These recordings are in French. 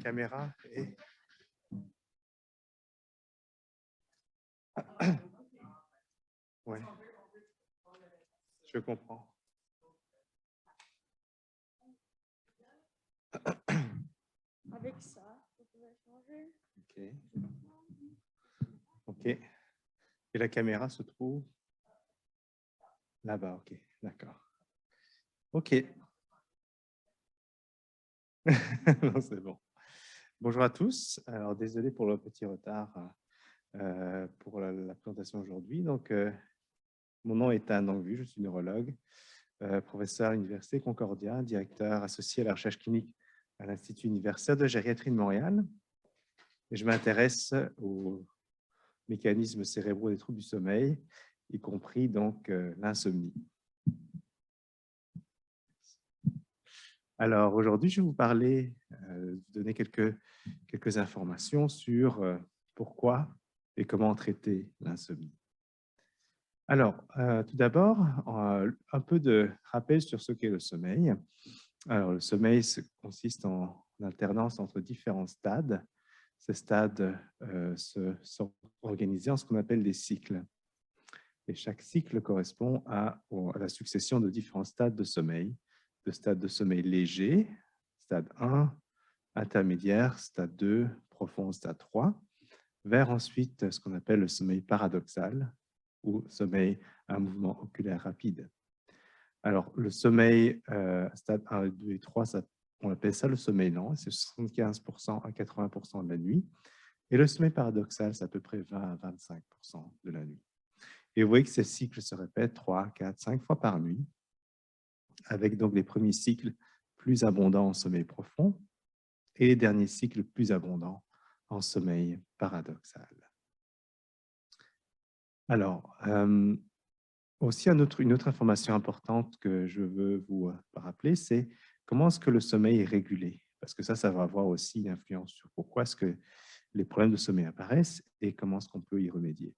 caméra est... Oui, je comprends. Avec ça, vous pouvez changer. OK. OK. Et la caméra se trouve là-bas. OK, d'accord. OK. Non, c'est bon. Bonjour à tous. Alors, désolé pour le petit retard pour la présentation aujourd'hui. Donc, mon nom est Anne Langvu, je suis neurologue, professeur à l'Université Concordia, directeur associé à la recherche clinique à l'Institut universitaire de gériatrie de Montréal. Et je m'intéresse aux mécanismes cérébraux des troubles du sommeil, y compris donc l'insomnie. Alors aujourd'hui, je vais vous parler, vous donner quelques informations sur pourquoi et comment traiter l'insomnie. Alors, tout d'abord, un peu de rappel sur ce qu'est le sommeil. Alors, le sommeil consiste en alternance entre différents stades. Ces stades sont organisés en ce qu'on appelle des cycles. Et chaque cycle correspond à la succession de différents stades de sommeil. De stades de sommeil léger, stade 1, intermédiaire, stade 2, profond, stade 3, vers ensuite ce qu'on appelle le sommeil paradoxal ou sommeil à mouvement oculaire rapide. Alors, le sommeil stade 1, 2 et 3, on appelle ça le sommeil lent, c'est 75% à 80% de la nuit. Et le sommeil paradoxal, c'est à peu près 20 à 25% de la nuit. Et vous voyez que ces cycles se répètent 3, 4, 5 fois par nuit, avec donc les premiers cycles plus abondants en sommeil profond et les derniers cycles plus abondants en sommeil paradoxal. Alors, aussi une autre information importante que je veux vous rappeler, c'est comment est-ce que le sommeil est régulé? Parce que ça va avoir aussi une influence sur pourquoi est-ce que les problèmes de sommeil apparaissent et comment est-ce qu'on peut y remédier.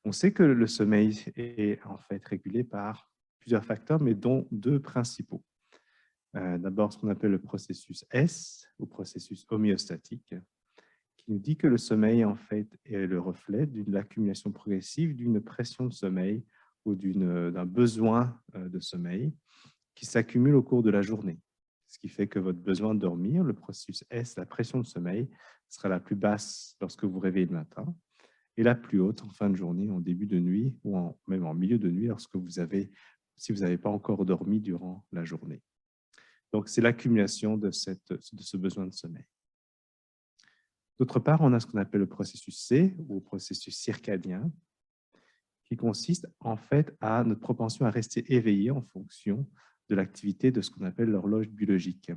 On sait que le sommeil est en fait régulé par plusieurs facteurs, mais dont deux principaux. D'abord, ce qu'on appelle le processus S, ou processus homéostatique, qui nous dit que le sommeil, en fait, est le reflet d'une accumulation progressive d'une pression de sommeil ou d'un besoin de sommeil qui s'accumule au cours de la journée. Ce qui fait que votre besoin de dormir, le processus S, la pression de sommeil, sera la plus basse lorsque vous réveillez le matin et la plus haute en fin de journée, en début de nuit ou même en milieu de nuit si vous n'avez pas encore dormi durant la journée. Donc, c'est l'accumulation de ce besoin de sommeil. D'autre part, on a ce qu'on appelle le processus C, ou processus circadien, qui consiste en fait à notre propension à rester éveillé en fonction de l'activité de ce qu'on appelle l'horloge biologique.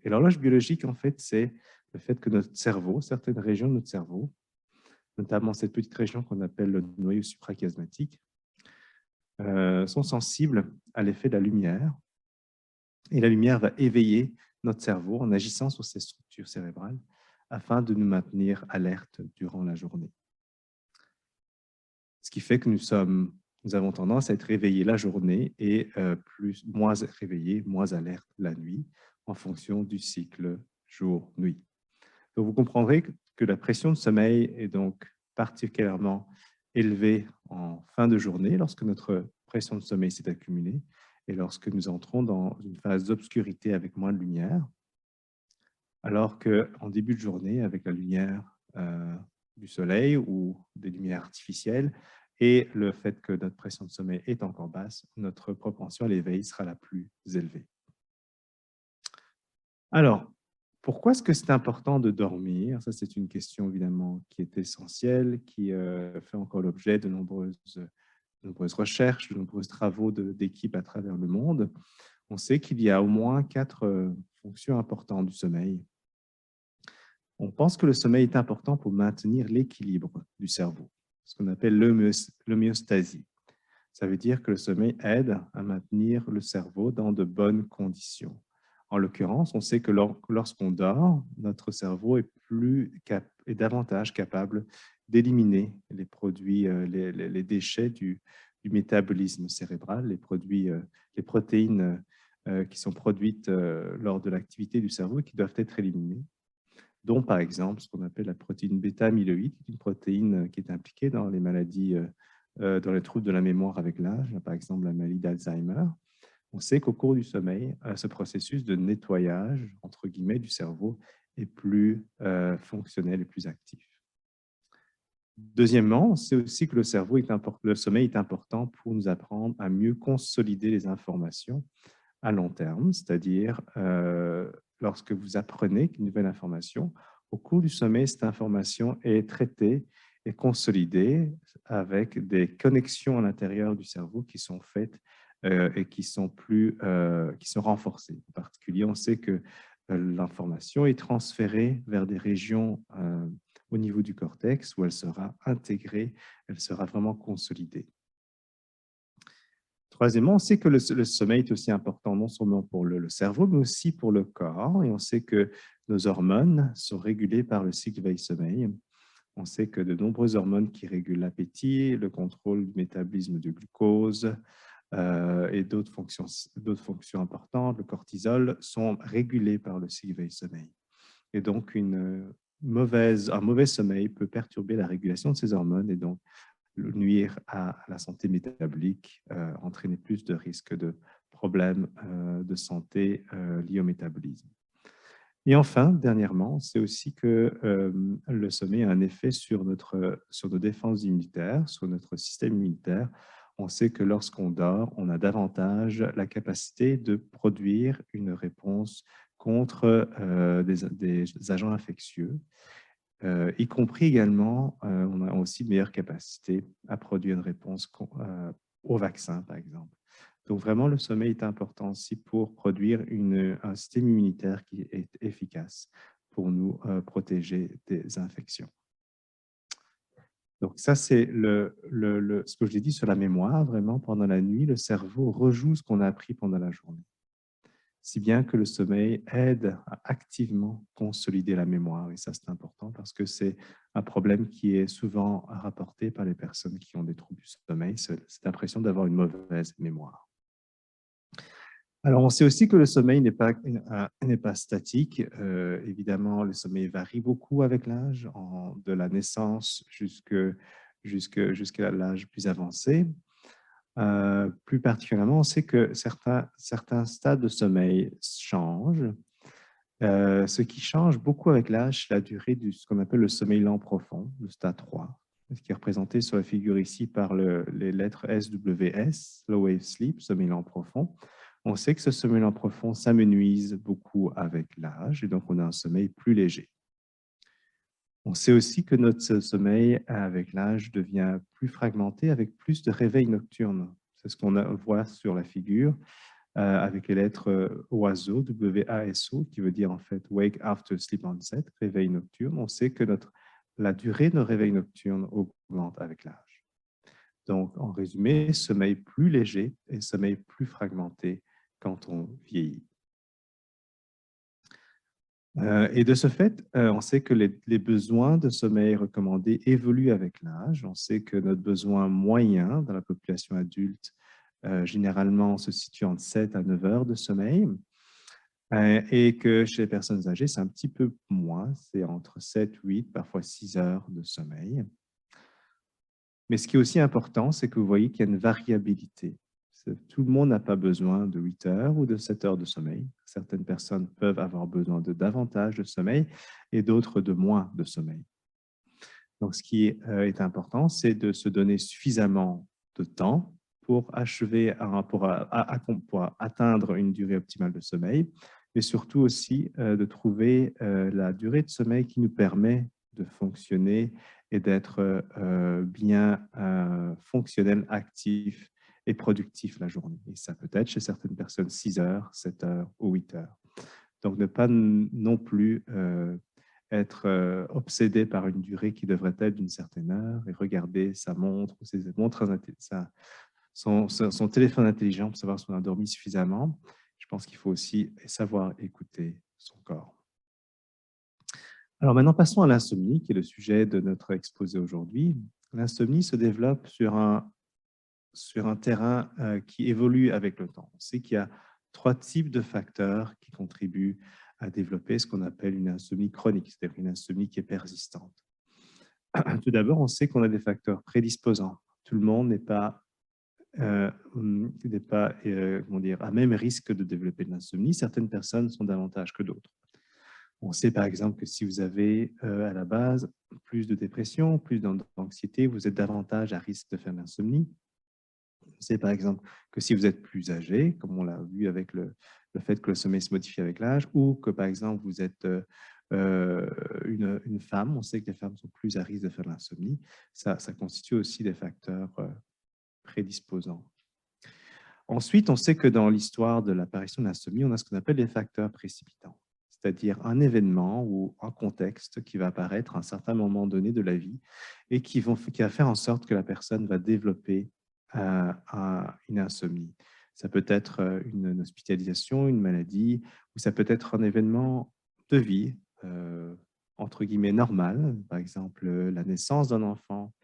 Et l'horloge biologique, en fait, c'est le fait que notre cerveau, certaines régions de notre cerveau, notamment cette petite région qu'on appelle le noyau suprachiasmatique, sont sensibles à l'effet de la lumière. Et la lumière va éveiller notre cerveau en agissant sur ces structures cérébrales afin de nous maintenir alertes durant la journée. Ce qui fait que nous avons tendance à être réveillés la journée et moins réveillés, moins alertes la nuit en fonction du cycle jour-nuit. Donc, vous comprendrez que la pression de sommeil est donc particulièrement élevée en fin de journée lorsque notre pression de sommeil s'est accumulée et lorsque nous entrons dans une phase d'obscurité avec moins de lumière, alors qu'en début de journée, avec la lumière du soleil ou des lumières artificielles et le fait que notre pression de sommeil est encore basse, notre propension à l'éveil sera la plus élevée. Alors, pourquoi est-ce que c'est important de dormir? Ça, c'est une question évidemment qui est essentielle, qui fait encore l'objet de nombreuses recherches, de nombreux travaux d'équipes à travers le monde. On sait qu'il y a au moins 4 fonctions importantes du sommeil. On pense que le sommeil est important pour maintenir l'équilibre du cerveau, ce qu'on appelle l'homéostasie. Ça veut dire que le sommeil aide à maintenir le cerveau dans de bonnes conditions. En l'occurrence, on sait que lorsqu'on dort, notre cerveau est davantage capable d'éliminer les produits, les déchets du métabolisme cérébral, les protéines qui sont produites lors de l'activité du cerveau et qui doivent être éliminées. dont par exemple ce qu'on appelle la protéine bêta-amyloïde, une protéine qui est impliquée dans les maladies, dans les troubles de la mémoire avec l'âge, par exemple la maladie d'Alzheimer. On sait qu'au cours du sommeil, ce processus de nettoyage, entre guillemets, du cerveau est plus fonctionnel et plus actif. Deuxièmement, c'est aussi que le sommeil est important pour nous apprendre à mieux consolider les informations à long terme, c'est-à-dire lorsque vous apprenez une nouvelle information, au cours du sommeil, cette information est traitée et consolidée avec des connexions à l'intérieur du cerveau qui sont faites et qui sont renforcées. En particulier, on sait que l'information est transférée vers des régions au niveau du cortex où elle sera intégrée, elle sera vraiment consolidée. Troisièmement, on sait que le sommeil est aussi important non seulement pour le cerveau, mais aussi pour le corps. Et on sait que nos hormones sont régulées par le cycle veille-sommeil. On sait que de nombreuses hormones qui régulent l'appétit, le contrôle du métabolisme du glucose et d'autres fonctions importantes, le cortisol, sont régulées par le cycle veille-sommeil. Et donc, un mauvais sommeil peut perturber la régulation de ces hormones et donc nuire à la santé métabolique, entraîner plus de risques de problèmes de santé liés au métabolisme. Et enfin, dernièrement, c'est aussi que le sommeil a un effet sur nos défenses immunitaires, sur notre système immunitaire. On sait que lorsqu'on dort, on a davantage la capacité de produire une réponse contre des agents infectieux. Y compris également, on a aussi de meilleures capacités à produire une réponse au vaccin, par exemple. Donc vraiment, le sommeil est important aussi pour produire un système immunitaire qui est efficace pour nous protéger des infections. Donc ça, c'est ce que je l'ai dit sur la mémoire. Vraiment, pendant la nuit, le cerveau rejoue ce qu'on a appris pendant la journée, si bien que le sommeil aide à activement consolider la mémoire. Et ça, c'est important parce que c'est un problème qui est souvent rapporté par les personnes qui ont des troubles du sommeil, cette impression d'avoir une mauvaise mémoire. Alors, on sait aussi que le sommeil n'est pas statique. Évidemment, le sommeil varie beaucoup avec l'âge, de la naissance jusqu'à l'âge plus avancé. Plus particulièrement, on sait que certains stades de sommeil changent. Ce qui change beaucoup avec l'âge, c'est la durée de ce qu'on appelle le sommeil lent profond, le stade 3, ce qui est représenté sur la figure ici par les lettres SWS, Slow Wave Sleep, sommeil lent profond. On sait que ce sommeil lent profond s'amenuise beaucoup avec l'âge et donc on a un sommeil plus léger. On sait aussi que notre sommeil, avec l'âge, devient plus fragmenté avec plus de réveils nocturnes. C'est ce qu'on voit sur la figure avec les lettres WASO, W-A-S-O, qui veut dire en fait Wake After Sleep Onset, réveil nocturne. On sait que la durée de nos réveils nocturnes augmente avec l'âge. Donc, en résumé, sommeil plus léger et sommeil plus fragmenté quand on vieillit. Et de ce fait, on sait que les besoins de sommeil recommandés évoluent avec l'âge. On sait que notre besoin moyen dans la population adulte, généralement, se situe entre 7 à 9 heures de sommeil et que chez les personnes âgées, c'est un petit peu moins. C'est entre 7, 8, parfois 6 heures de sommeil. Mais ce qui est aussi important, c'est que vous voyez qu'il y a une variabilité. Tout le monde n'a pas besoin de 8 heures ou de 7 heures de sommeil. Certaines personnes peuvent avoir besoin de davantage de sommeil et d'autres de moins de sommeil. Donc, ce qui est important, c'est de se donner suffisamment de temps pour atteindre une durée optimale de sommeil, mais surtout aussi de trouver la durée de sommeil qui nous permet de fonctionner et d'être bien fonctionnel, actif et productif la journée. Et ça peut être chez certaines personnes 6 heures, 7 heures ou 8 heures. Donc, ne pas non plus être obsédé par une durée qui devrait être d'une certaine heure et regarder sa montre ou son téléphone intelligent pour savoir si on a dormi suffisamment. Je pense qu'il faut aussi savoir écouter son corps. Alors maintenant, passons à l'insomnie, qui est le sujet de notre exposé aujourd'hui. L'insomnie se développe sur un terrain qui évolue avec le temps. On sait qu'il y a 3 types de facteurs qui contribuent à développer ce qu'on appelle une insomnie chronique, c'est-à-dire une insomnie qui est persistante. Tout d'abord, on sait qu'on a des facteurs prédisposants. Tout le monde n'est pas comment dire, à même risque de développer de l'insomnie. Certaines personnes sont davantage que d'autres. On sait par exemple que si vous avez à la base plus de dépression, plus d'anxiété, vous êtes davantage à risque de faire de l'insomnie. On sait par exemple que si vous êtes plus âgé, comme on l'a vu avec le fait que le sommeil se modifie avec l'âge, ou que par exemple vous êtes une femme, on sait que les femmes sont plus à risque de faire de l'insomnie. Ça constitue aussi des facteurs prédisposants. Ensuite, on sait que dans l'histoire de l'apparition de l'insomnie, on a ce qu'on appelle les facteurs précipitants, c'est-à-dire un événement ou un contexte qui va apparaître à un certain moment donné de la vie et qui va faire en sorte que la personne va développer une insomnie. Ça peut être une hospitalisation, une maladie, ou ça peut être un événement de vie, entre guillemets, normal, par exemple la naissance d'un enfant,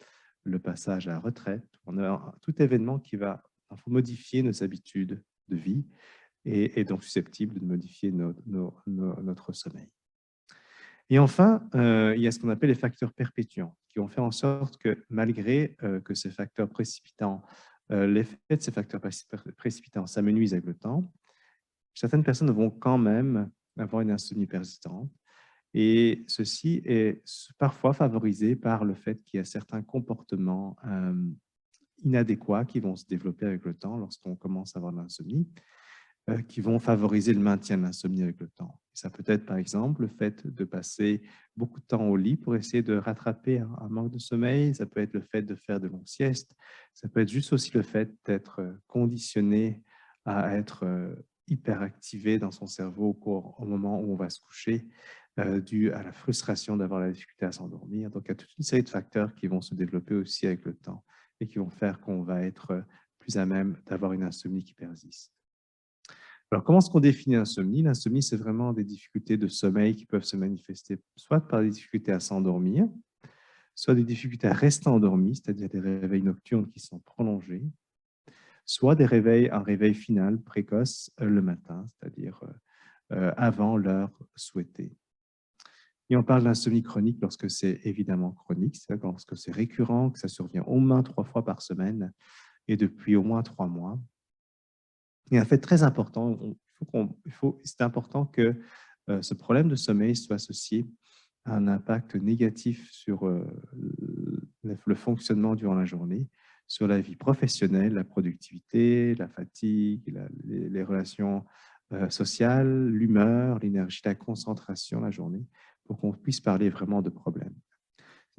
le passage à la retraite. On a tout événement qui va modifier nos habitudes de vie et donc susceptible de modifier notre sommeil. Et enfin, il y a ce qu'on appelle les facteurs perpétuants, qui vont faire en sorte que malgré que ces facteurs précipitants, l'effet de ces facteurs précipitants s'amenuise avec le temps, certaines personnes vont quand même avoir une insomnie persistante. Et ceci est parfois favorisé par le fait qu'il y a certains comportements inadéquats qui vont se développer avec le temps lorsqu'on commence à avoir de l'insomnie, qui vont favoriser le maintien de l'insomnie avec le temps. Ça peut être par exemple le fait de passer beaucoup de temps au lit pour essayer de rattraper un manque de sommeil, ça peut être le fait de faire de longues siestes, ça peut être juste aussi le fait d'être conditionné à être hyperactivé dans son cerveau au moment où on va se coucher, dû à la frustration d'avoir la difficulté à s'endormir. Donc, il y a toute une série de facteurs qui vont se développer aussi avec le temps et qui vont faire qu'on va être plus à même d'avoir une insomnie qui persiste. Alors, comment est-ce qu'on définit l'insomnie? L'insomnie, c'est vraiment des difficultés de sommeil qui peuvent se manifester soit par des difficultés à s'endormir, soit des difficultés à rester endormi, c'est-à-dire des réveils nocturnes qui sont prolongés, soit un réveil final précoce le matin, c'est-à-dire avant l'heure souhaitée. Et on parle d'insomnie chronique lorsque c'est évidemment chronique, c'est-à-dire lorsque c'est récurrent, que ça survient au moins 3 fois par semaine et depuis au moins 3 mois. Et un fait très important, c'est important que ce problème de sommeil soit associé à un impact négatif sur le fonctionnement durant la journée, sur la vie professionnelle, la productivité, la fatigue, les relations sociales, l'humeur, l'énergie, la concentration la journée, pour qu'on puisse parler vraiment de problèmes.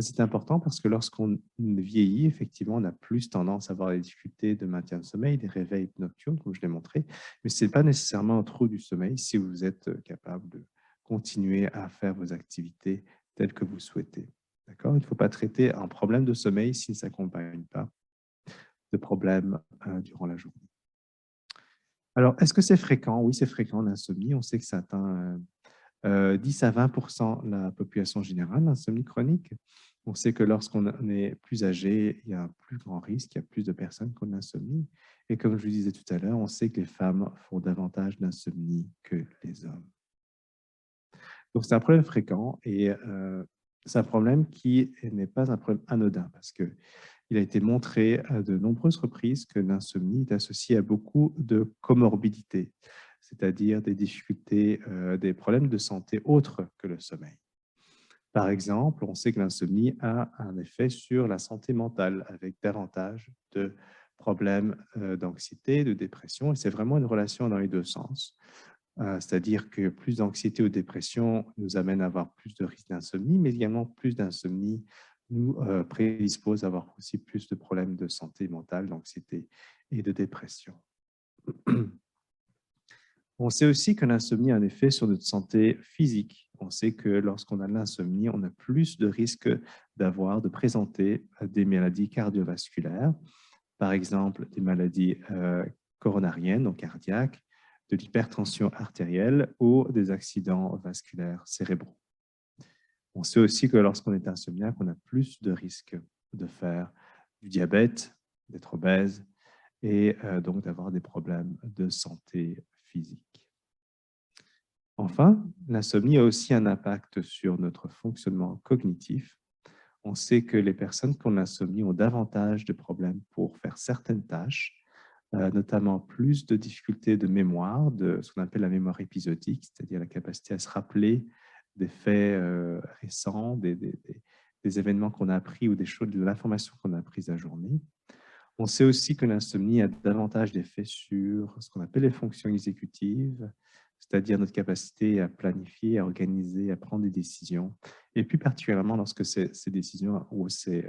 C'est important parce que lorsqu'on vieillit, effectivement, on a plus tendance à avoir des difficultés de maintien de sommeil, des réveils nocturnes, comme je l'ai montré, mais ce n'est pas nécessairement un trou du sommeil si vous êtes capable de continuer à faire vos activités telles que vous souhaitez. D'accord? Il ne faut pas traiter un problème de sommeil s'il ne s'accompagne pas de problèmes durant la journée. Alors, est-ce que c'est fréquent? Oui, c'est fréquent, l'insomnie. On sait que ça atteint 10 à 20% la population générale, l'insomnie chronique. On sait que lorsqu'on est plus âgé, il y a un plus grand risque, il y a plus de personnes qui ont de l'insomnie. Et comme je vous disais tout à l'heure, on sait que les femmes font davantage d'insomnie que les hommes. Donc, c'est un problème fréquent et c'est un problème qui n'est pas un problème anodin parce qu'il a été montré à de nombreuses reprises que l'insomnie est associée à beaucoup de comorbidités, c'est-à-dire des difficultés, des problèmes de santé autres que le sommeil. Par exemple, on sait que l'insomnie a un effet sur la santé mentale avec davantage de problèmes d'anxiété, de dépression, et c'est vraiment une relation dans les deux sens. C'est-à-dire que plus d'anxiété ou de dépression nous amène à avoir plus de risques d'insomnie, mais également plus d'insomnie nous prédispose à avoir aussi plus de problèmes de santé mentale, d'anxiété et de dépression. On sait aussi que l'insomnie a un effet sur notre santé physique. On sait que lorsqu'on a de l'insomnie, on a plus de risques de présenter des maladies cardiovasculaires, par exemple des maladies coronariennes, donc cardiaques, de l'hypertension artérielle ou des accidents vasculaires cérébraux. On sait aussi que lorsqu'on est insomniaque, on a plus de risques de faire du diabète, d'être obèse et donc d'avoir des problèmes de santé physique. Enfin, l'insomnie a aussi un impact sur notre fonctionnement cognitif. On sait que les personnes qui ont l'insomnie ont davantage de problèmes pour faire certaines tâches, notamment plus de difficultés de mémoire, de ce qu'on appelle la mémoire épisodique, c'est-à-dire la capacité à se rappeler des faits récents, des événements qu'on a appris ou des choses, de l'information qu'on a apprise la journée. On sait aussi que l'insomnie a davantage d'effets sur ce qu'on appelle les fonctions exécutives, c'est-à-dire notre capacité à planifier, à organiser, à prendre des décisions, et plus particulièrement lorsque ces décisions ou ce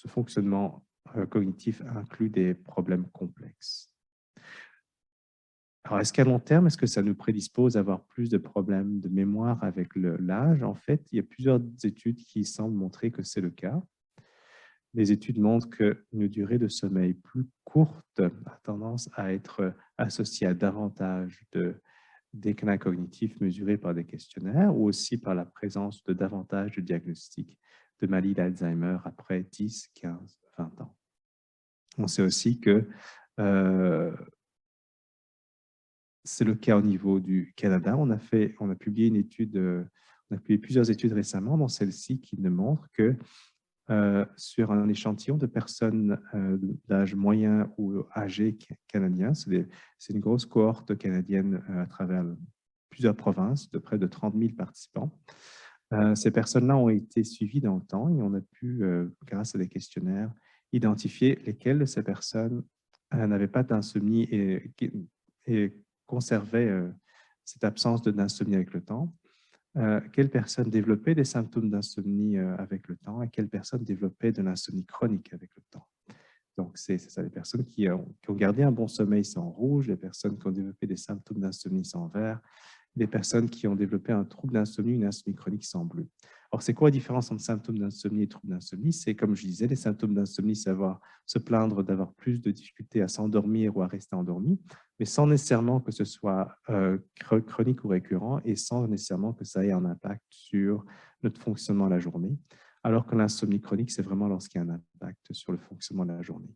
fonctionnement cognitif inclut des problèmes complexes. Alors, est-ce qu'à long terme, est-ce que ça nous prédispose à avoir plus de problèmes de mémoire avec l'âge? En fait, il y a plusieurs études qui semblent montrer que c'est le cas. Les études montrent qu'une durée de sommeil plus courte a tendance à être associée à davantage de déclin cognitif mesurés par des questionnaires ou aussi par la présence de davantage de diagnostics de maladies d'Alzheimer après 10, 15, 20 ans. On sait aussi que c'est le cas au niveau du Canada. On a publié une étude, on a publié plusieurs études récemment, dont celle-ci qui nous montre que sur un échantillon de personnes d'âge moyen ou âgé canadien. C'est une grosse cohorte canadienne à travers plusieurs provinces, de près de 30 000 participants. Ces personnes-là ont été suivies dans le temps et on a pu, grâce à des questionnaires, identifier lesquelles de ces personnes n'avaient pas d'insomnie et conservaient cette absence d'insomnie avec le temps. Quelles personnes développaient des symptômes d'insomnie avec le temps et quelles personnes développaient de l'insomnie chronique avec le temps. Donc, c'est ça, les personnes qui ont gardé un bon sommeil, c'est en rouge, les personnes qui ont développé des symptômes d'insomnie, c'est en vert, les personnes qui ont développé un trouble d'insomnie, une insomnie chronique, c'est en bleu. Alors, c'est quoi la différence entre symptômes d'insomnie et troubles d'insomnie? C'est, comme je disais, les symptômes d'insomnie, c'est se plaindre d'avoir plus de difficultés à s'endormir ou à rester endormi, mais sans nécessairement que ce soit chronique ou récurrent et sans nécessairement que ça ait un impact sur notre fonctionnement la journée. Alors que l'insomnie chronique, c'est vraiment lorsqu'il y a un impact sur le fonctionnement de la journée.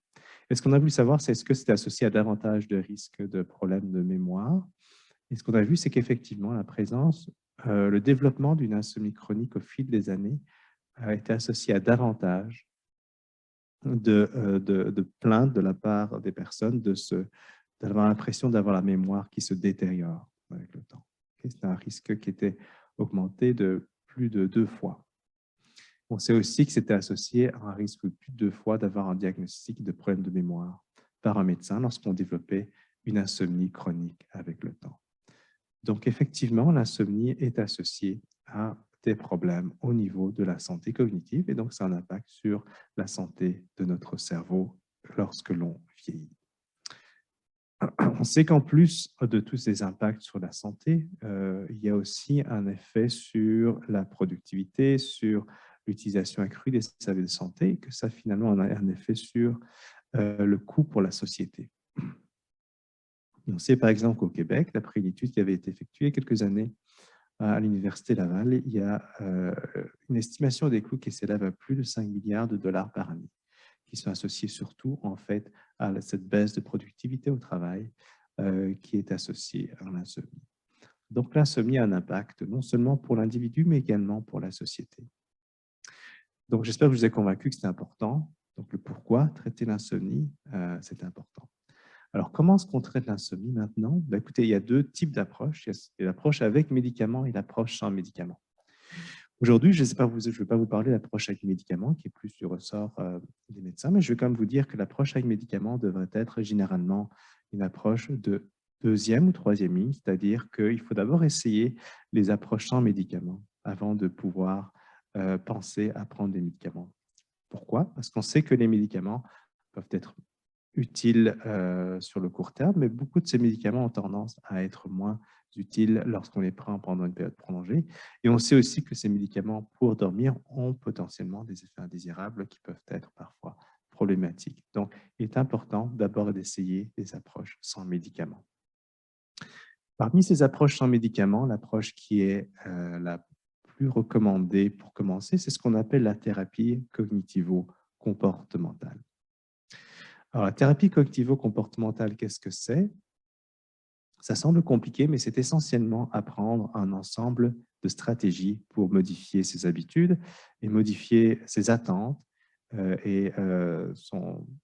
Et ce qu'on a voulu savoir, c'est est-ce que c'était associé à davantage de risques de problèmes de mémoire? Et ce qu'on a vu, c'est qu'effectivement, la présence, le développement d'une insomnie chronique au fil des années a été associé à davantage de plaintes de la part des personnes d'avoir l'impression d'avoir la mémoire qui se détériore avec le temps. C'est un risque qui était augmenté de plus de 2 fois. On sait aussi que c'était associé à un risque de plus de 2 fois d'avoir un diagnostic de problème de mémoire par un médecin lorsqu'on développait une insomnie chronique avec le temps. Donc, effectivement, l'insomnie est associée à des problèmes au niveau de la santé cognitive et donc ça a un impact sur la santé de notre cerveau lorsque l'on vieillit. On sait qu'en plus de tous ces impacts sur la santé, il y a aussi un effet sur la productivité, sur l'utilisation accrue des services de santé et que ça finalement a un effet sur le coût pour la société. On sait par exemple qu'au Québec, d'après une étude qui avait été effectuée il y a quelques années à l'Université Laval, il y a une estimation des coûts qui s'élève à plus de 5 milliards de dollars par année, qui sont associés surtout en fait à cette baisse de productivité au travail qui est associée à l'insomnie. Donc l'insomnie a un impact non seulement pour l'individu, mais également pour la société. Donc j'espère que je vous ai convaincu que c'était important. Donc le pourquoi traiter l'insomnie, c'est important. Alors, comment est-ce qu'on traite l'insomnie maintenant? Ben, écoutez, il y a 2 types d'approches. Il y a l'approche avec médicaments et l'approche sans médicaments. Aujourd'hui, je ne vais pas vous parler de l'approche avec médicaments, qui est plus du ressort des médecins, mais je vais quand même vous dire que l'approche avec médicaments devrait être généralement une approche de 2e ou 3e ligne, c'est-à-dire qu'il faut d'abord essayer les approches sans médicaments avant de pouvoir penser à prendre des médicaments. Pourquoi? Parce qu'on sait que les médicaments peuvent être utiles sur le court terme, mais beaucoup de ces médicaments ont tendance à être moins utiles lorsqu'on les prend pendant une période prolongée. Et on sait aussi que ces médicaments pour dormir ont potentiellement des effets indésirables qui peuvent être parfois problématiques. Donc, il est important d'abord d'essayer des approches sans médicaments. Parmi ces approches sans médicaments, l'approche qui est la plus recommandée pour commencer, c'est ce qu'on appelle la thérapie cognitivo-comportementale. Alors, la thérapie cognitivo-comportementale, qu'est-ce que c'est? Ça semble compliqué, mais c'est essentiellement apprendre un ensemble de stratégies pour modifier ses habitudes et modifier ses attentes et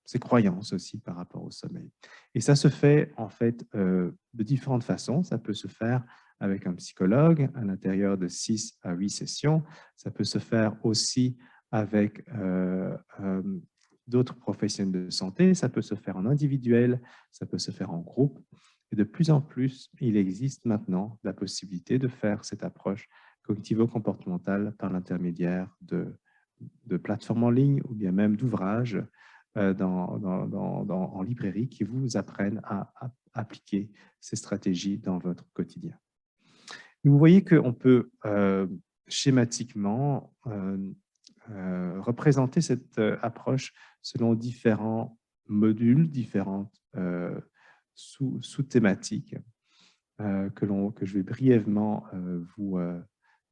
ses croyances aussi par rapport au sommeil. Et ça se fait en fait de différentes façons. Ça peut se faire avec un psychologue à l'intérieur de 6 à 8 sessions. Ça peut se faire aussi avec d'autres professionnels de santé. Ça peut se faire en individuel, ça peut se faire en groupe. Et de plus en plus, il existe maintenant la possibilité de faire cette approche cognitivo-comportementale par l'intermédiaire de plateformes en ligne ou bien même d'ouvrages en librairie qui vous apprennent à appliquer ces stratégies dans votre quotidien. Et vous voyez qu'on peut schématiquement représenter cette approche selon différents modules, différentes sous-thématiques que je vais brièvement vous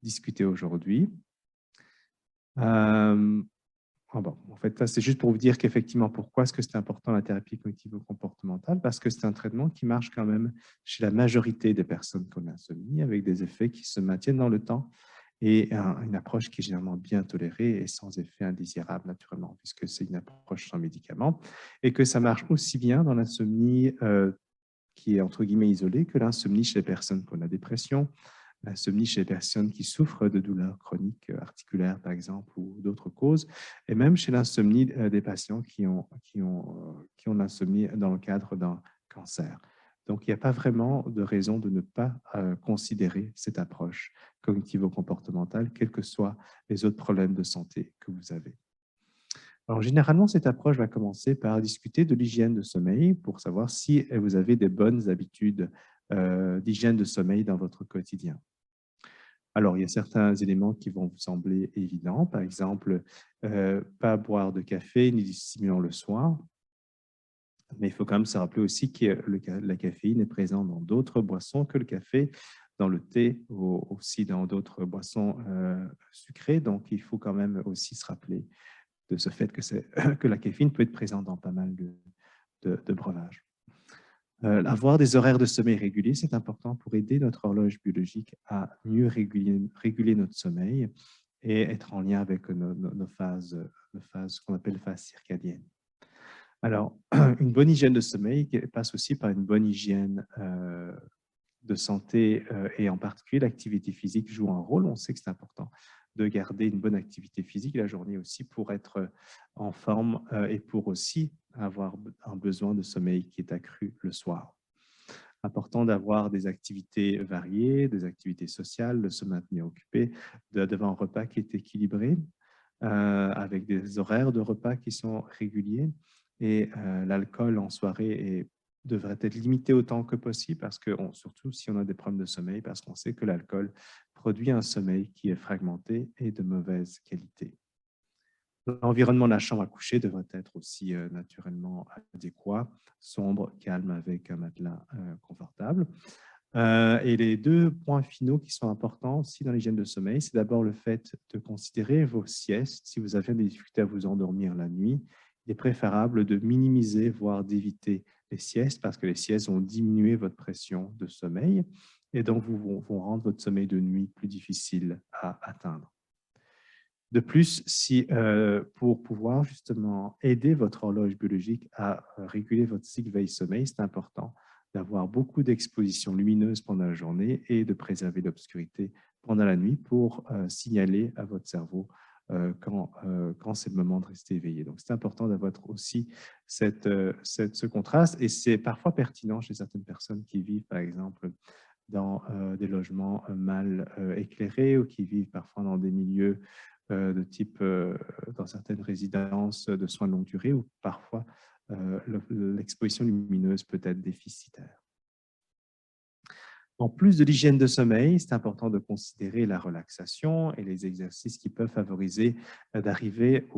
discuter aujourd'hui. En fait, c'est juste pour vous dire qu'effectivement, pourquoi est-ce que c'est important la thérapie cognitivo-comportementale? Parce que c'est un traitement qui marche quand même chez la majorité des personnes qui ont l'insomnie, avec des effets qui se maintiennent dans le temps et une approche qui est généralement bien tolérée et sans effet indésirable, naturellement, puisque c'est une approche sans médicaments, et que ça marche aussi bien dans l'insomnie qui est entre guillemets isolée que l'insomnie chez les personnes qui ont la dépression, l'insomnie chez les personnes qui souffrent de douleurs chroniques articulaires, par exemple, ou d'autres causes, et même chez l'insomnie des patients qui ont l'insomnie dans le cadre d'un cancer. Donc, il n'y a pas vraiment de raison de ne pas considérer cette approche cognitivo-comportementale, quels que soient les autres problèmes de santé que vous avez. Alors, généralement, cette approche va commencer par discuter de l'hygiène de sommeil pour savoir si vous avez des bonnes habitudes d'hygiène de sommeil dans votre quotidien. Alors, il y a certains éléments qui vont vous sembler évidents. Par exemple, pas boire de café ni de stimulant le soir. Mais il faut quand même se rappeler aussi que la caféine est présente dans d'autres boissons que le café, dans le thé, ou aussi dans d'autres boissons sucrées. Donc, il faut quand même aussi se rappeler de ce fait que la caféine peut être présente dans pas mal de breuvages. Avoir des horaires de sommeil réguliers, c'est important pour aider notre horloge biologique à mieux réguler notre sommeil et être en lien avec nos phases qu'on appelle phases circadiennes. Alors, une bonne hygiène de sommeil passe aussi par une bonne hygiène de santé et en particulier l'activité physique joue un rôle. On sait que c'est important de garder une bonne activité physique la journée aussi pour être en forme et pour aussi avoir un besoin de sommeil qui est accru le soir. Important d'avoir des activités variées, des activités sociales, de se maintenir occupé, d'avoir un repas qui est équilibré, avec des horaires de repas qui sont réguliers. Et l'alcool en soirée devrait être limité autant que possible, parce que surtout si on a des problèmes de sommeil, parce qu'on sait que l'alcool produit un sommeil qui est fragmenté et de mauvaise qualité. L'environnement de la chambre à coucher devrait être aussi naturellement adéquat, sombre, calme, avec un matelas confortable. Et les deux points finaux qui sont importants aussi dans l'hygiène de sommeil, c'est d'abord le fait de considérer vos siestes. Si vous avez des difficultés à vous endormir la nuit, il est préférable de minimiser, voire d'éviter les siestes, parce que les siestes vont diminuer votre pression de sommeil et donc vont rendre votre sommeil de nuit plus difficile à atteindre. De plus, pour pouvoir justement aider votre horloge biologique à réguler votre cycle veille-sommeil, c'est important d'avoir beaucoup d'exposition lumineuse pendant la journée et de préserver l'obscurité pendant la nuit pour signaler à votre cerveau quand c'est le moment de rester éveillé. Donc, c'est important d'avoir aussi ce contraste et c'est parfois pertinent chez certaines personnes qui vivent, par exemple, dans des logements mal éclairés ou qui vivent parfois dans des milieux de type, dans certaines résidences de soins de longue durée où parfois l'exposition lumineuse peut être déficitaire. En plus de l'hygiène de sommeil, c'est important de considérer la relaxation et les exercices qui peuvent favoriser d'arriver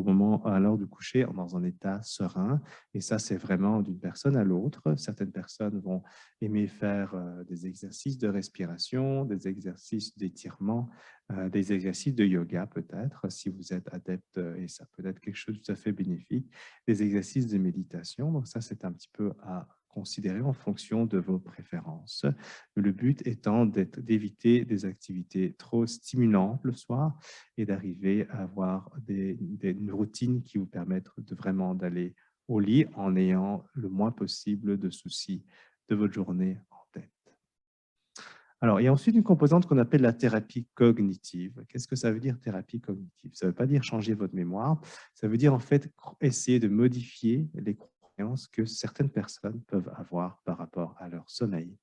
à l'heure du coucher dans un état serein. Et ça, c'est vraiment d'une personne à l'autre. Certaines personnes vont aimer faire des exercices de respiration, des exercices d'étirement, des exercices de yoga peut-être, si vous êtes adepte, et ça peut être quelque chose de tout à fait bénéfique, des exercices de méditation. Donc ça, c'est un petit peu à considérer en fonction de vos préférences. Le but étant d'éviter des activités trop stimulantes le soir et d'arriver à avoir une routine qui vous permettent de vraiment d'aller au lit en ayant le moins possible de soucis de votre journée en tête. Alors, il y a ensuite une composante qu'on appelle la thérapie cognitive. Qu'est-ce que ça veut dire, thérapie cognitive? Ça ne veut pas dire changer votre mémoire, ça veut dire en fait essayer de modifier les croyances que certaines personnes peuvent avoir par rapport à leur sommeil.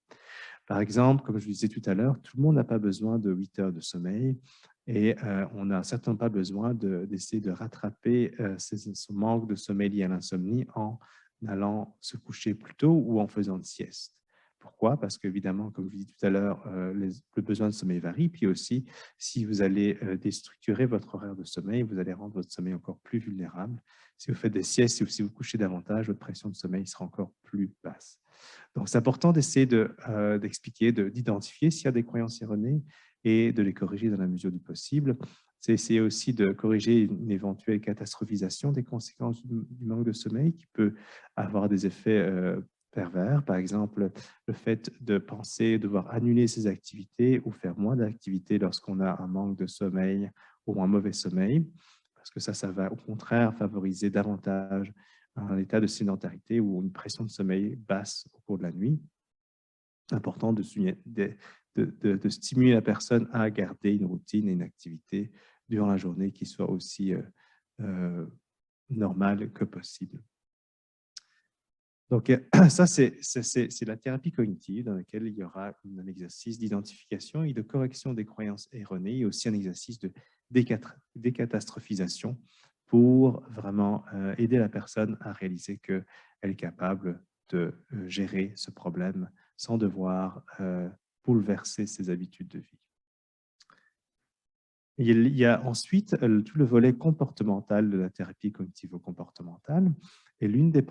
Par exemple, comme je le disais tout à l'heure, tout le monde n'a pas besoin de 8 heures de sommeil et on n'a certainement pas besoin d'essayer de rattraper son manque de sommeil lié à l'insomnie en allant se coucher plus tôt ou en faisant une sieste. Pourquoi? Parce qu'évidemment, comme je vous dis tout à l'heure, le besoin de sommeil varie. Puis aussi, si vous allez déstructurer votre horaire de sommeil, vous allez rendre votre sommeil encore plus vulnérable. Si vous faites des siestes ou si vous couchez davantage, votre pression de sommeil sera encore plus basse. Donc, c'est important d'essayer d'expliquer, d'identifier s'il y a des croyances erronées et de les corriger dans la mesure du possible. C'est essayer aussi de corriger une éventuelle catastrophisation des conséquences du manque de sommeil qui peut avoir des effets pervers. Par exemple, le fait de penser devoir annuler ses activités ou faire moins d'activités lorsqu'on a un manque de sommeil ou un mauvais sommeil, parce que ça va au contraire favoriser davantage un état de sédentarité ou une pression de sommeil basse au cours de la nuit. Important de stimuler la personne à garder une routine et une activité durant la journée qui soit aussi normale que possible. Donc, ça, c'est la thérapie cognitive dans laquelle il y aura un exercice d'identification et de correction des croyances erronées et aussi un exercice de décatastrophisation pour vraiment aider la personne à réaliser qu'elle est capable de gérer ce problème sans devoir bouleverser ses habitudes de vie. Il y a ensuite tout le volet comportemental de la thérapie cognitivo-comportementale. Et l'une des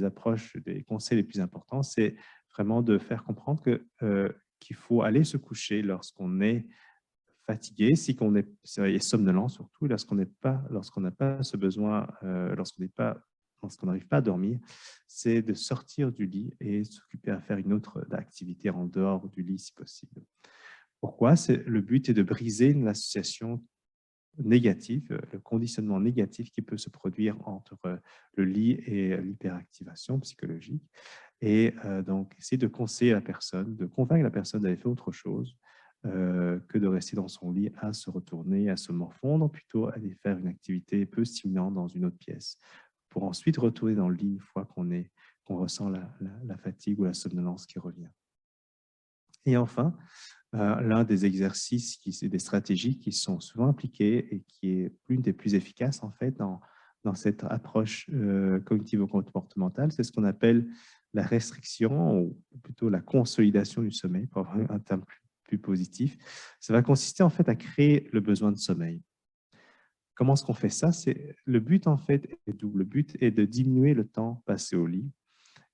approches, des conseils les plus importants, c'est vraiment de faire comprendre qu'il faut aller se coucher lorsqu'on est fatigué, si on est somnolent surtout, lorsqu'on n'a pas ce besoin, lorsqu'on n'arrive pas à dormir, c'est de sortir du lit et s'occuper à faire une autre activité en dehors du lit si possible. Pourquoi? Le but est de briser l'association négative, le conditionnement négatif qui peut se produire entre le lit et l'hyperactivation psychologique. Et donc, essayer de conseiller la personne, de convaincre la personne d'aller faire autre chose que de rester dans son lit à se retourner, à se morfondre, plutôt aller faire une activité peu stimulante dans une autre pièce, pour ensuite retourner dans le lit une fois qu'on ressent la fatigue ou la somnolence qui revient. Et enfin, l'un des exercices, des stratégies qui sont souvent appliquées et qui est l'une des plus efficaces en fait dans cette approche cognitivo-comportementale, c'est ce qu'on appelle la restriction ou plutôt la consolidation du sommeil, pour avoir un terme plus positif. Ça va consister en fait à créer le besoin de sommeil. Comment est-ce qu'on fait ça? Le but en fait est double. Le but est de diminuer le temps passé au lit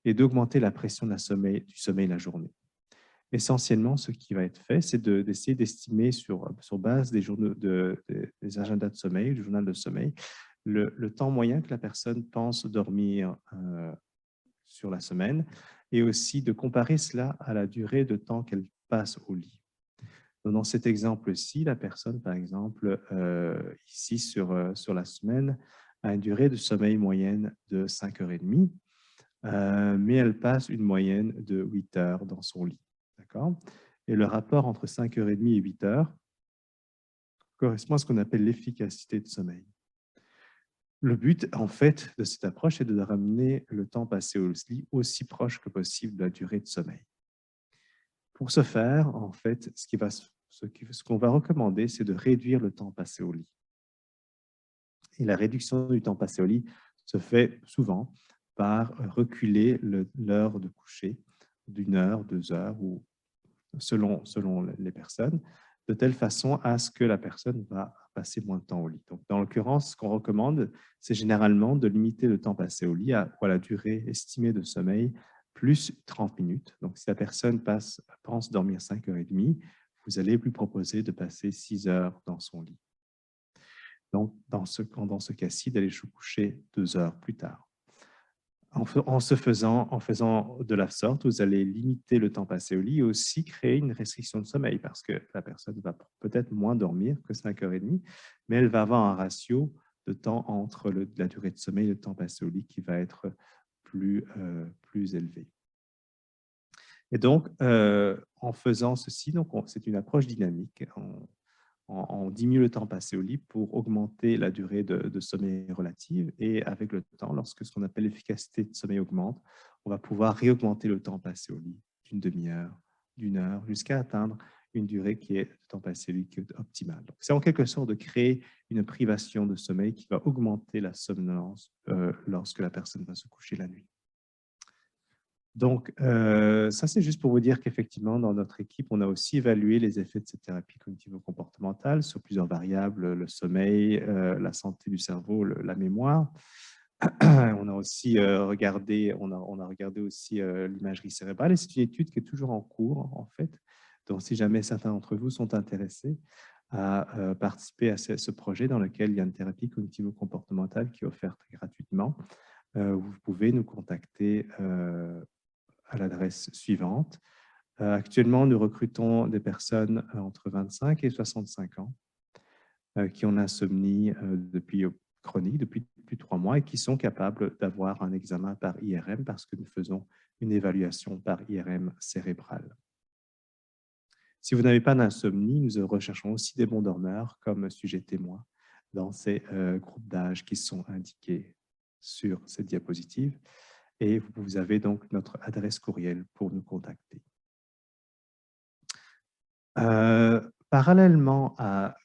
et d'augmenter la pression du sommeil la journée. Essentiellement, ce qui va être fait, c'est d'essayer d'estimer sur base des agendas de sommeil, du journal de sommeil, le temps moyen que la personne pense dormir sur la semaine et aussi de comparer cela à la durée de temps qu'elle passe au lit. Donc, dans cet exemple-ci, la personne, par exemple, ici sur la semaine, a une durée de sommeil moyenne de 5h30, mais elle passe une moyenne de 8 heures dans son lit. D'accord? Et le rapport entre 5h30 et 8 heures correspond à ce qu'on appelle l'efficacité de sommeil. Le but, en fait, de cette approche est de ramener le temps passé au lit aussi proche que possible de la durée de sommeil. Pour ce faire, en fait, ce qu'on va recommander, c'est de réduire le temps passé au lit. Et la réduction du temps passé au lit se fait souvent par reculer l'heure de coucher d'1 heure, 2 heures ou selon les personnes, de telle façon à ce que la personne va passer moins de temps au lit. Donc, dans l'occurrence, ce qu'on recommande, c'est généralement de limiter le temps passé au lit à la durée estimée de sommeil plus 30 minutes. Donc, si la personne pense dormir 5h30, vous allez lui proposer de passer 6 heures dans son lit. Donc, dans ce cas-ci, d'aller se coucher 2 heures plus tard. En faisant de la sorte, vous allez limiter le temps passé au lit et aussi créer une restriction de sommeil parce que la personne va peut-être moins dormir que 5h30, mais elle va avoir un ratio de temps entre la durée de sommeil et le temps passé au lit qui va être plus élevé. Et donc, en faisant ceci, c'est une approche dynamique. On diminue le temps passé au lit pour augmenter la durée de sommeil relative. Et avec le temps, lorsque ce qu'on appelle l'efficacité de sommeil augmente, on va pouvoir réaugmenter le temps passé au lit d'une demi-heure, d'une heure, jusqu'à atteindre une durée qui est de temps passé au lit qui est optimale. C'est en quelque sorte de créer une privation de sommeil qui va augmenter la somnolence lorsque la personne va se coucher la nuit. Donc, ça, c'est juste pour vous dire qu'effectivement, dans notre équipe, on a aussi évalué les effets de cette thérapie cognitivo-comportementale sur plusieurs variables, le sommeil, la santé du cerveau, la mémoire. On a aussi regardé, on a regardé aussi l'imagerie cérébrale et c'est une étude qui est toujours en cours, en fait. Donc, si jamais certains d'entre vous sont intéressés à participer à ce projet dans lequel il y a une thérapie cognitivo-comportementale qui est offerte gratuitement, vous pouvez nous contacter à l'adresse suivante. Actuellement, nous recrutons des personnes entre 25 et 65 ans qui ont l'insomnie chronique depuis plus de 3 mois et qui sont capables d'avoir un examen par IRM parce que nous faisons une évaluation par IRM cérébrale. Si vous n'avez pas d'insomnie, nous recherchons aussi des bons dormeurs comme sujet témoin dans ces groupes d'âge qui sont indiqués sur cette diapositive. Et vous avez donc notre adresse courriel pour nous contacter. Parallèlement à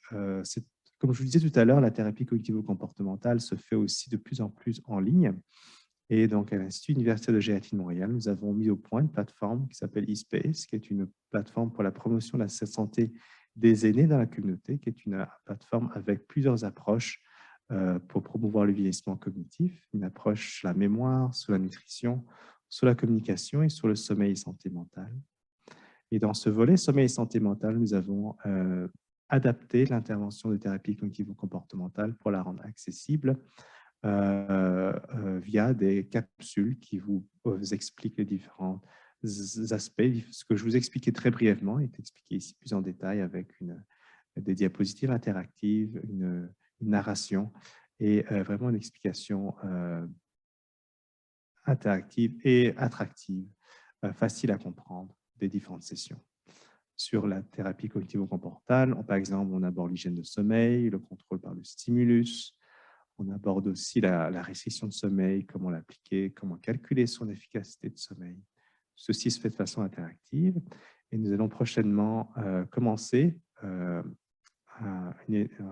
comme je vous disais tout à l'heure, la thérapie cognitivo-comportementale se fait aussi de plus en plus en ligne. Et donc, à l'Institut universitaire de gériatrie de Montréal, nous avons mis au point une plateforme qui s'appelle eSpace, qui est une plateforme pour la promotion de la santé des aînés dans la communauté, qui est une plateforme avec plusieurs approches pour promouvoir le vieillissement cognitif, une approche sur la mémoire, sur la nutrition, sur la communication et sur le sommeil et santé mentale. Et dans ce volet sommeil et santé mentale, nous avons adapté l'intervention de thérapie cognitivo-comportementale pour la rendre accessible via des capsules qui vous expliquent les différents aspects. Ce que je vous expliquais très brièvement est expliqué ici plus en détail avec des diapositives interactives, une narration et vraiment une explication interactive et attractive, facile à comprendre des différentes sessions. Sur la thérapie cognitivo-comportementale, par exemple, on aborde l'hygiène de sommeil, le contrôle par le stimulus, on aborde aussi la restriction de sommeil, comment l'appliquer, comment calculer son efficacité de sommeil. Ceci se fait de façon interactive et nous allons prochainement commencer un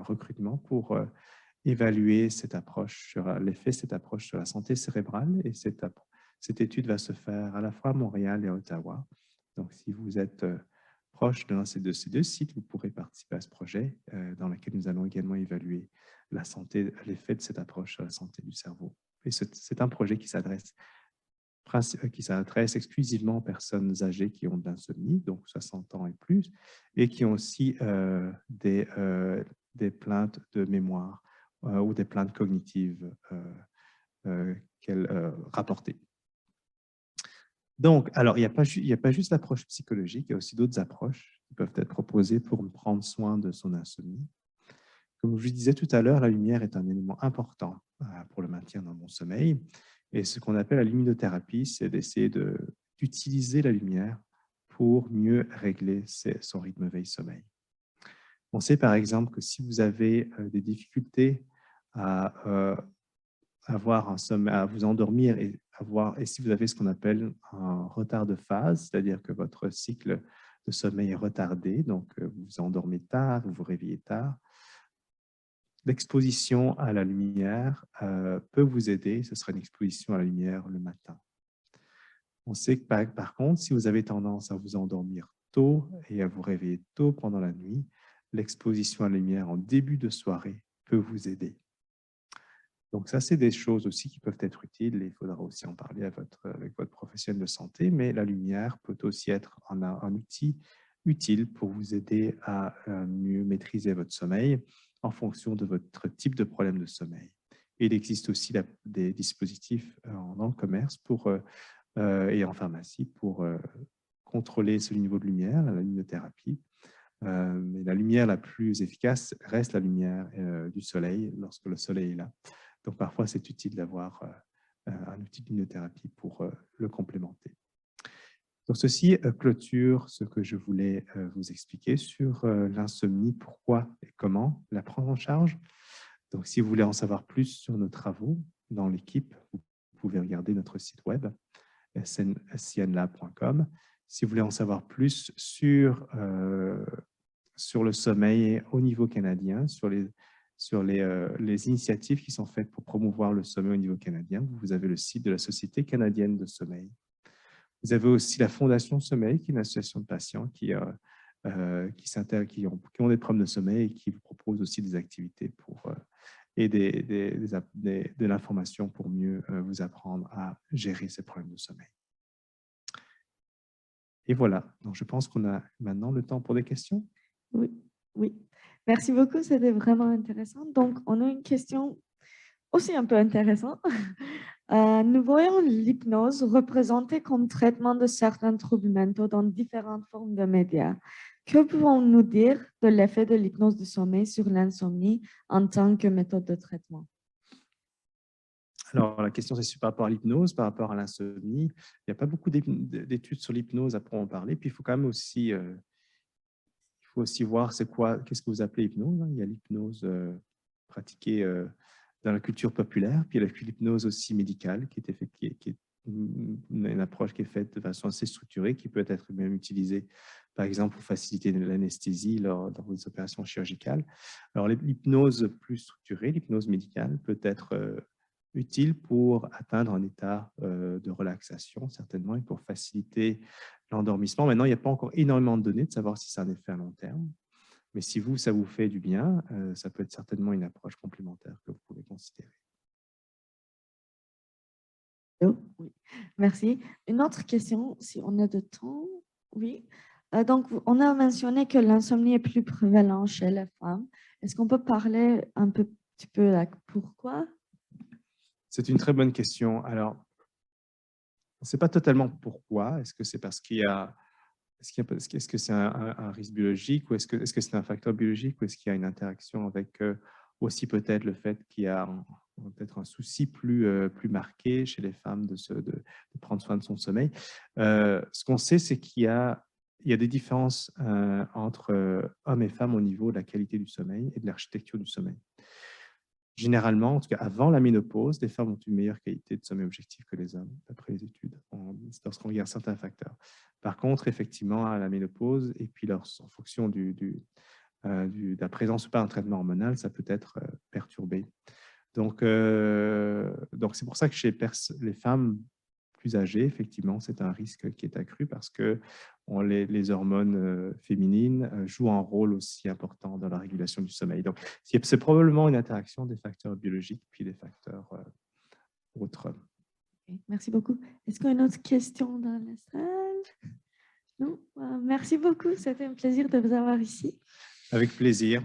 recrutement pour évaluer cette approche sur l'effet de cette approche sur la santé cérébrale et cette étude va se faire à la fois à Montréal et à Ottawa. Donc, si vous êtes proche de l'un de ces deux sites, vous pourrez participer à ce projet dans lequel nous allons également évaluer la santé, l'effet de cette approche sur la santé du cerveau. Et c'est un projet qui s'adresse exclusivement aux personnes âgées qui ont de l'insomnie, donc 60 ans et plus, et qui ont aussi des plaintes de mémoire ou des plaintes cognitives rapportées. Donc, alors, il n'y a pas juste l'approche psychologique, il y a aussi d'autres approches qui peuvent être proposées pour prendre soin de son insomnie. Comme je vous disais tout à l'heure, la lumière est un élément important pour le maintien dans mon sommeil. Et ce qu'on appelle la luminothérapie, c'est d'essayer d'utiliser la lumière pour mieux régler son rythme veille-sommeil. On sait par exemple que si vous avez des difficultés à avoir un sommeil, à vous endormir et si vous avez ce qu'on appelle un retard de phase, c'est-à-dire que votre cycle de sommeil est retardé, donc vous vous endormez tard, vous vous réveillez tard, l'exposition à la lumière peut vous aider. Ce sera une exposition à la lumière le matin. On sait que par contre, si vous avez tendance à vous endormir tôt et à vous réveiller tôt pendant la nuit, l'exposition à la lumière en début de soirée peut vous aider. Donc ça, c'est des choses aussi qui peuvent être utiles et il faudra aussi en parler avec votre professionnel de santé, mais la lumière peut aussi être un outil utile pour vous aider à mieux maîtriser votre sommeil en fonction de votre type de problème de sommeil. Et il existe aussi des dispositifs dans le commerce et en pharmacie pour contrôler ce niveau de lumière, la luminothérapie. Mais la lumière la plus efficace reste la lumière du soleil lorsque le soleil est là. Donc parfois, c'est utile d'avoir un outil de luminothérapie pour le complémenter. Donc ceci clôture ce que je voulais vous expliquer sur l'insomnie, pourquoi et comment la prendre en charge. Donc si vous voulez en savoir plus sur nos travaux dans l'équipe, vous pouvez regarder notre site web sienlab.com. Si vous voulez en savoir plus sur le sommeil au niveau canadien, sur les initiatives qui sont faites pour promouvoir le sommeil au niveau canadien, vous avez le site de la Société canadienne de sommeil. Vous avez aussi la Fondation Sommeil, qui est une association de patients qui ont des problèmes de sommeil et qui vous propose aussi des activités et de l'information pour mieux vous apprendre à gérer ces problèmes de sommeil. Et voilà, donc je pense qu'on a maintenant le temps pour des questions. Oui, oui. Merci beaucoup, c'était vraiment intéressant. Donc, on a une question aussi un peu intéressante. Nous voyons l'hypnose représentée comme traitement de certains troubles mentaux dans différentes formes de médias. Que pouvons-nous dire de l'effet de l'hypnose du sommeil sur l'insomnie en tant que méthode de traitement? Alors, la question, c'est par rapport à l'hypnose, par rapport à l'insomnie. Il n'y a pas beaucoup d'études sur l'hypnose à en parler. Puis, il faut quand même aussi, voir qu'est-ce que vous appelez hypnose. Il y a l'hypnose pratiquée dans la culture populaire, puis il y a l'hypnose aussi médicale, qui est une approche qui est faite de façon assez structurée, qui peut être même utilisée, par exemple, pour faciliter l'anesthésie dans vos opérations chirurgicales. Alors, l'hypnose plus structurée, l'hypnose médicale, peut être utile pour atteindre un état de relaxation, certainement, et pour faciliter l'endormissement. Maintenant, il n'y a pas encore énormément de données de savoir si ça a un effet à long terme. Mais si ça vous fait du bien, ça peut être certainement une approche complémentaire que vous pouvez considérer. Oui, merci. Une autre question, si on a de temps. Oui. Donc, on a mentionné que l'insomnie est plus prévalent chez les femmes. Est-ce qu'on peut parler un petit peu là, pourquoi? C'est une très bonne question. Alors, on ne sait pas totalement pourquoi. Est-ce que c'est parce qu'il y a est-ce que c'est un risque biologique ou est-ce que c'est un facteur biologique ou est-ce qu'il y a une interaction avec aussi peut-être le fait qu'il y a peut-être un souci plus marqué chez les femmes de prendre soin de son sommeil. Ce qu'on sait, c'est qu'il y a des différences entre hommes et femmes au niveau de la qualité du sommeil et de l'architecture du sommeil. Généralement, en tout cas avant la ménopause, les femmes ont une meilleure qualité de sommeil objectif que les hommes, d'après les études, lorsqu'on regarde certains facteurs. Par contre, effectivement, à la ménopause, et puis en fonction de la présence ou pas d'un traitement hormonal, ça peut être perturbé. Donc c'est pour ça que chez les femmes plus âgées, effectivement, c'est un risque qui est accru parce que les hormones féminines jouent un rôle aussi important dans la régulation du sommeil. Donc, c'est probablement une interaction des facteurs biologiques puis des facteurs autres. Okay, merci beaucoup. Est-ce qu'il y a une autre question dans la salle? Non? Merci beaucoup. C'était un plaisir de vous avoir ici. Avec plaisir.